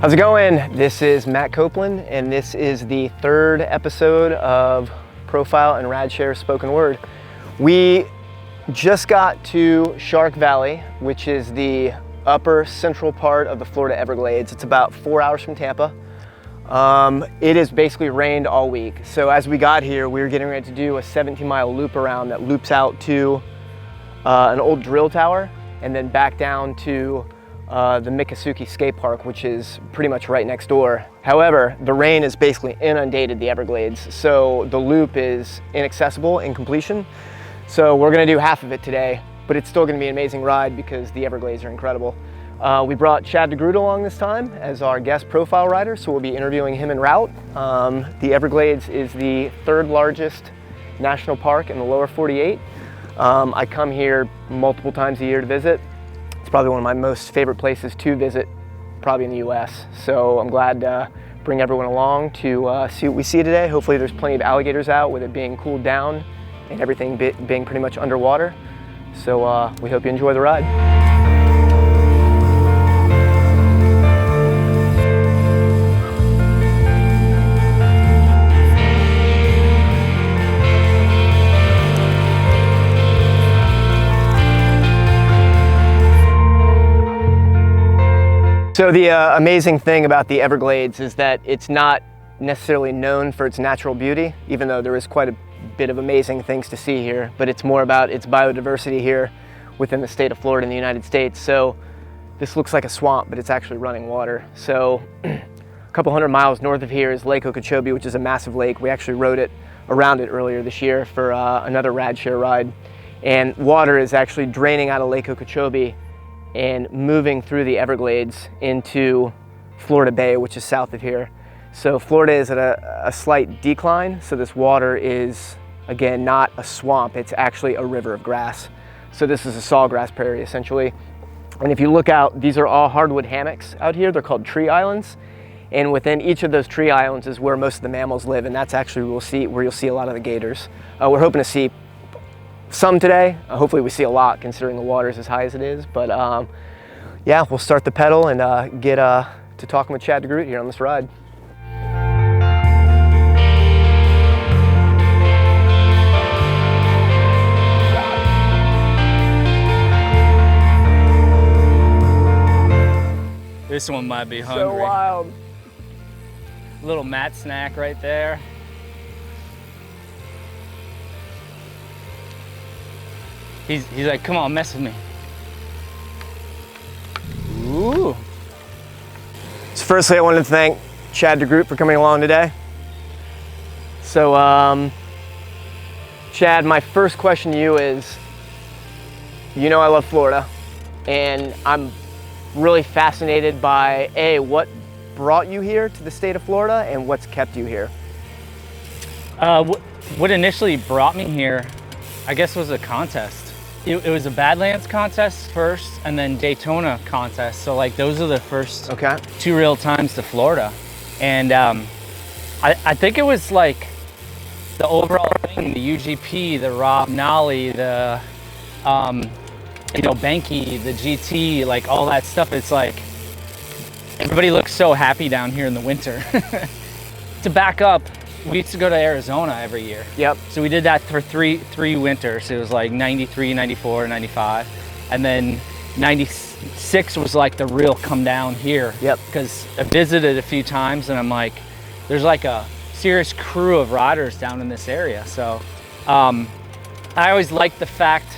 How's it going? This is Matt Coplon, and this is the third episode of Profile and Radshare Spoken Word. We just got to Shark Valley, which is the upper central part of the Florida Everglades. It's about 4 hours from Tampa. It has basically rained all week. So as we got here, we were getting ready to do a 17-mile loop around that loops out to an old drill tower and then back down to the Miccosukee skatepark, which is pretty much right next door. However, the rain has basically inundated the Everglades, so the loop is inaccessible in completion. So we're gonna do half of it today, but it's still gonna be an amazing ride because the Everglades are incredible. We brought Chad Degroot along this time as our guest profile rider, so we'll be interviewing him en route. The Everglades is the third largest national park in the lower 48. I come here multiple times a year to visit. It's probably one of my most favorite places to visit, probably in the US. So I'm glad to bring everyone along to see what we see today. Hopefully there's plenty of alligators out with it being cooled down and everything being pretty much underwater. So we hope you enjoy the ride. So the amazing thing about the Everglades is that it's not necessarily known for its natural beauty, even though there is quite a bit of amazing things to see here, but it's more about its biodiversity here within the state of Florida in the United States. So this looks like a swamp, but it's actually running water. So a couple hundred miles north of here is Lake Okeechobee, which is a massive lake. We actually rode it around it earlier this year for another Radshare ride. And water is actually draining out of Lake Okeechobee and moving through the Everglades into Florida Bay, which is south of here. So Florida is at a slight decline, so this water is, again, not a swamp, it's actually a river of grass. So this is a sawgrass prairie, essentially. And if you look out, these are all hardwood hammocks out here. They're called tree islands. And within each of those tree islands is where most of the mammals live, and that's actually where you'll see a lot of the gators. We're hoping to see some today. Hopefully we see a lot considering the water is as high as it is, but yeah, we'll start the pedal and get to talking with Chad Degroot here on this ride. This one might be hungry. So wild. Little mat snack right there. He's like, come on, mess with me. Ooh. So firstly, I wanted to thank Chad Degroot for coming along today. So, Chad, my first question to you is, you know I love Florida, and I'm really fascinated by, A, what brought you here to the state of Florida and what's kept you here? What initially brought me here, I guess, was a contest. It was a Badlands contest first, and then Daytona contest. So like those are the first two real times to Florida. And I think it was like the overall thing, the UGP, the Rob Nolly, the Banky, the GT, like all that stuff. It's like everybody looks so happy down here in the winter. To back up, we used to go to Arizona every year. Yep. So we did that for three winters. It was like 93, 94, 95. And then 96 was like the real come down here. Yep. Because I visited a few times and I'm like, there's like a serious crew of riders down in this area. So I always liked the fact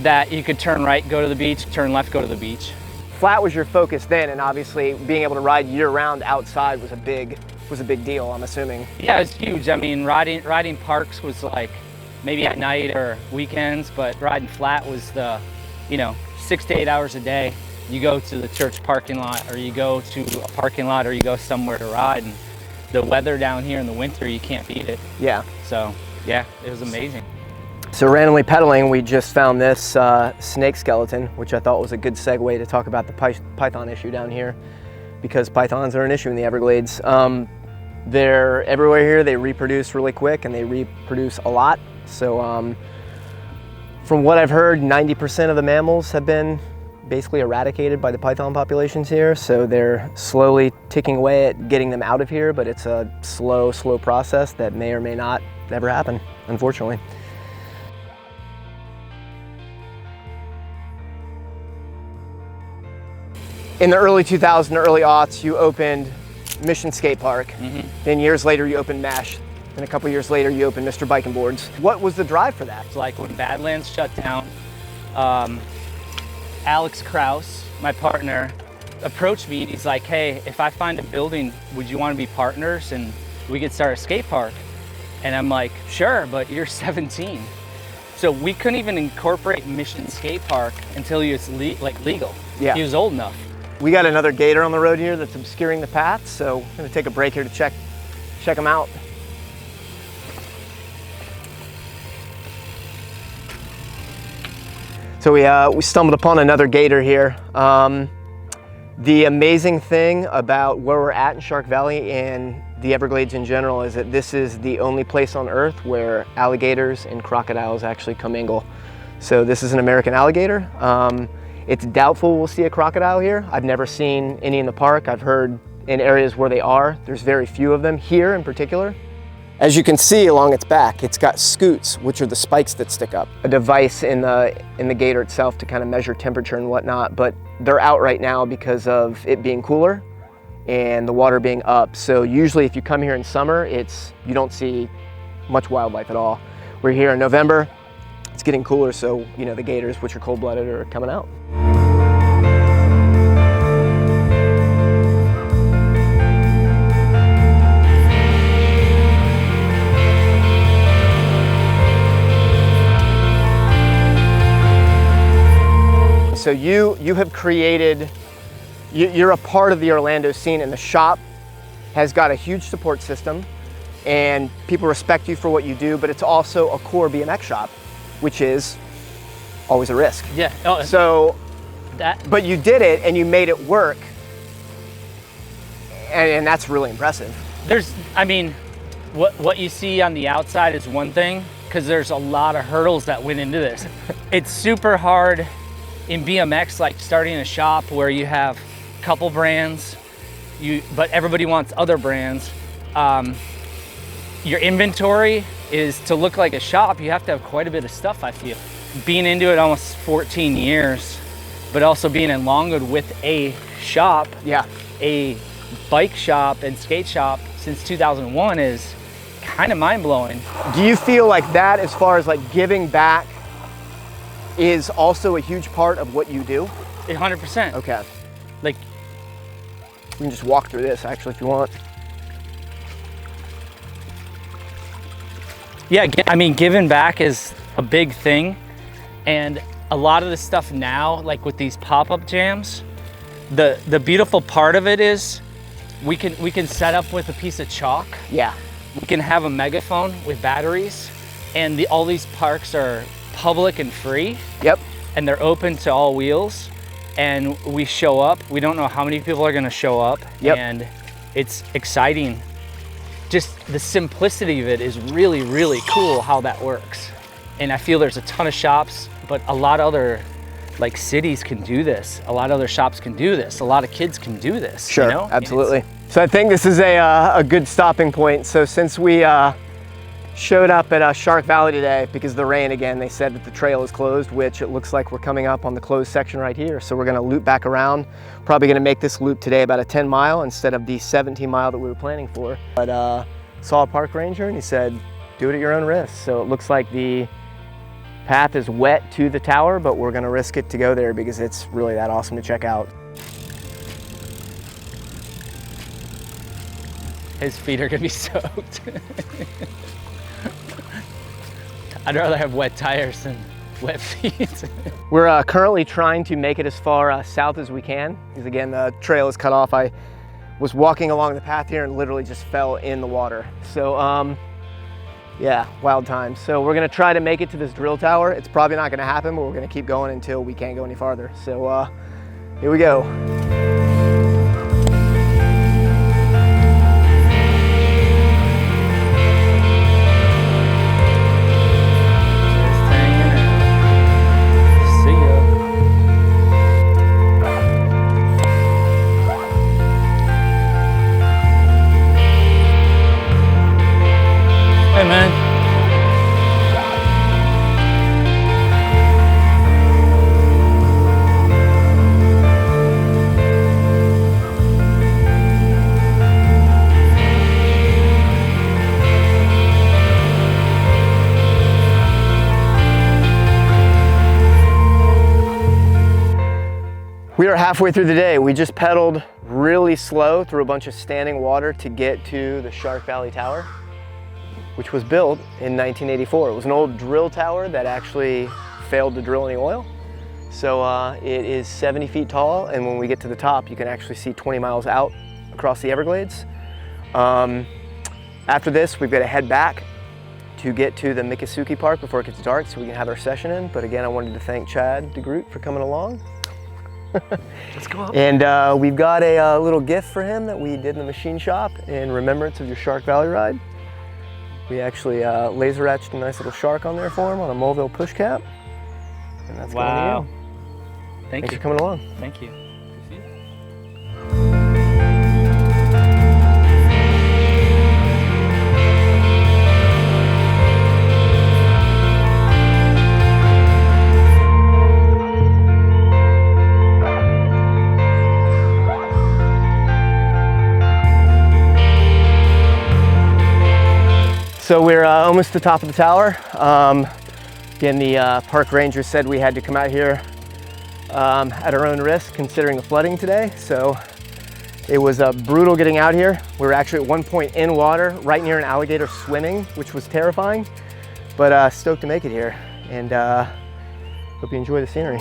that you could turn right, go to the beach, turn left, go to the beach. Flat was your focus then, and obviously being able to ride year-round outside was a big deal, I'm assuming. Yeah, it's huge. I mean, riding parks was like maybe at night or weekends, but riding flat was the, 6 to 8 hours a day. You go to the church parking lot, or you go to a parking lot, or you go somewhere to ride. And the weather down here in the winter, you can't beat it. Yeah. So yeah, it was amazing. So randomly pedaling, we just found this snake skeleton, which I thought was a good segue to talk about the python issue down here, because pythons are an issue in the Everglades. They're everywhere here. They reproduce really quick and they reproduce a lot. So from what I've heard, 90% of the mammals have been basically eradicated by the python populations here, so they're slowly ticking away at getting them out of here, but it's a slow process that may or may not ever happen, unfortunately. In the early 2000s, early aughts, you opened Mission Skate Park. Then years later, you opened Mesh. And a couple years later, you opened Mr. Bike and Boards. What was the drive for that? It's like when Badlands shut down, Alex Kraus, my partner, approached me and he's like, hey, if I find a building, would you want to be partners and we could start a skate park? And I'm like, sure, but you're 17. So we couldn't even incorporate Mission Skate Park until he was legal. Yeah. He was old enough. We got another gator on the road here that's obscuring the path, so I'm gonna take a break here to check them out. So we stumbled upon another gator here. The amazing thing about where we're at in Shark Valley and the Everglades in general is that this is the only place on Earth where alligators and crocodiles actually commingle. So this is an American alligator. It's doubtful we'll see a crocodile here. I've never seen any in the park. I've heard in areas where they are, there's very few of them, here in particular. As you can see along its back, it's got scoots, which are the spikes that stick up. A device in the gator itself to kind of measure temperature and whatnot, but they're out right now because of it being cooler and the water being up. So usually if you come here in summer, you don't see much wildlife at all. We're here in November, it's getting cooler, so you know the gators, which are cold-blooded, are coming out. So you have created, you're a part of the Orlando scene, and the shop has got a huge support system and people respect you for what you do, but it's also a core BMX shop, which is always a risk. Yeah. But you did it and you made it work, and that's really impressive. I mean, what you see on the outside is one thing, because there's a lot of hurdles that went into this. It's super hard in BMX, like starting a shop where you have a couple brands, but everybody wants other brands. Your inventory is to look like a shop. You have to have quite a bit of stuff, I feel. Being into it almost 14 years, but also being in Longwood with a shop, a bike shop and skate shop since 2001 is kind of mind-blowing. Do you feel like that, as far as like giving back, is also a huge part of what you do? 100%. Okay. Like, we can just walk through this actually if you want. Yeah, I mean, giving back is a big thing. And a lot of the stuff now, like with these pop-up jams, the beautiful part of it is we can set up with a piece of chalk. Yeah. We can have a megaphone with batteries, and all these parks are public and free. Yep. And they're open to all wheels, and we show up. We don't know how many people are gonna show up. Yep. And it's exciting. Just the simplicity of it is really, really cool how that works. And I feel there's a ton of shops, but a lot of other like cities can do this. A lot of other shops can do this. A lot of kids can do this. Sure, you know? absolutely. So I think this is a good stopping point. So since we showed up at Shark Valley today, because of the rain again, they said that the trail is closed, which it looks like we're coming up on the closed section right here. So we're gonna loop back around. Probably gonna make this loop today about a 10 mile instead of the 17 mile that we were planning for. But saw a park ranger and he said, do it at your own risk. So it looks like the path is wet to the tower, but we're gonna risk it to go there because it's really that awesome to check out. His feet are gonna be soaked. I'd rather have wet tires than wet feet. We're currently trying to make it as far south as we can, because again, the trail is cut off. I was walking along the path here and literally just fell in the water. So yeah, wild times. So we're gonna try to make it to this drill tower. It's probably not gonna happen, but we're gonna keep going until we can't go any farther. So here we go. we are halfway through the day. We just pedaled really slow through a bunch of standing water to get to the Shark Valley Tower, which was built in 1984. It was an old drill tower that actually failed to drill any oil. So it is 70 feet tall, and when we get to the top, you can actually see 20 miles out across the Everglades. After this, we've got to head back to get to the Miccosukee Park before it gets dark so we can have our session in. But again, I wanted to thank Chad Degroot for coming along. Just go up. And we've got a little gift for him that we did in the machine shop in remembrance of your Shark Valley ride. We actually laser etched a nice little shark on there for him on a Mulville push cap. And that's Wow. going to you. Thanks for coming along. Thank you. So we're almost to the top of the tower. Again, the park ranger said we had to come out here at our own risk considering the flooding today. So it was brutal getting out here. We were actually at one point in water right near an alligator swimming, which was terrifying, but stoked to make it here. And hope you enjoy the scenery.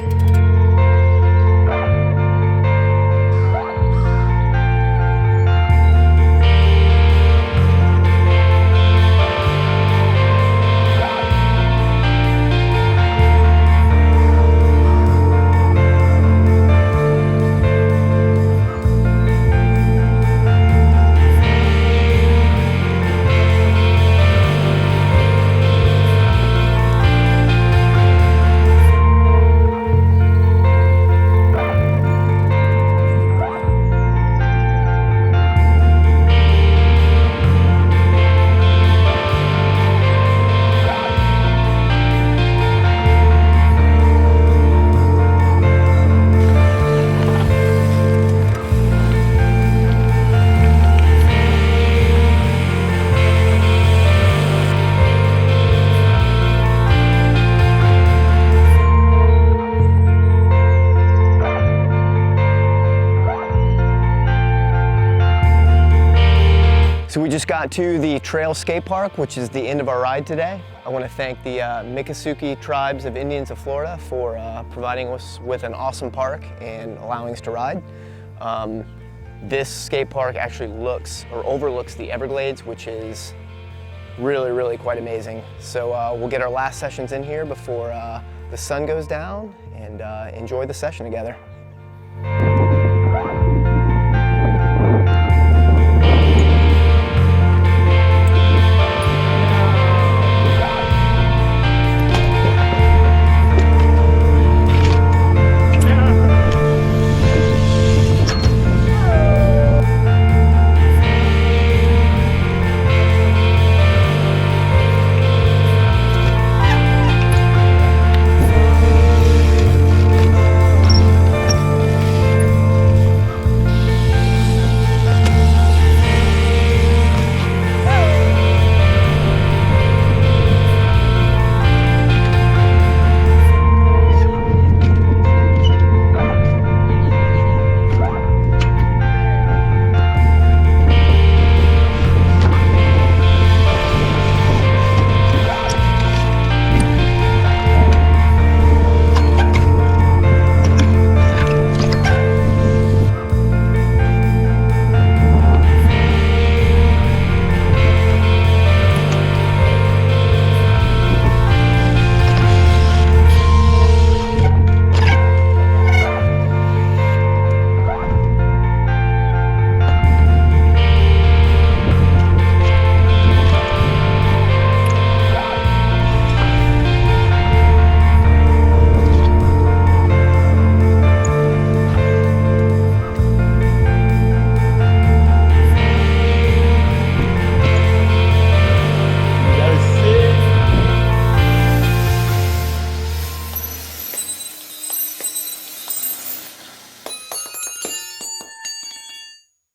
So we just got to the trail skate park, which is the end of our ride today. I want to thank the Miccosukee tribes of Indians of Florida for providing us with an awesome park and allowing us to ride. This skate park actually overlooks the Everglades, which is really, really quite amazing. So we'll get our last sessions in here before the sun goes down and enjoy the session together.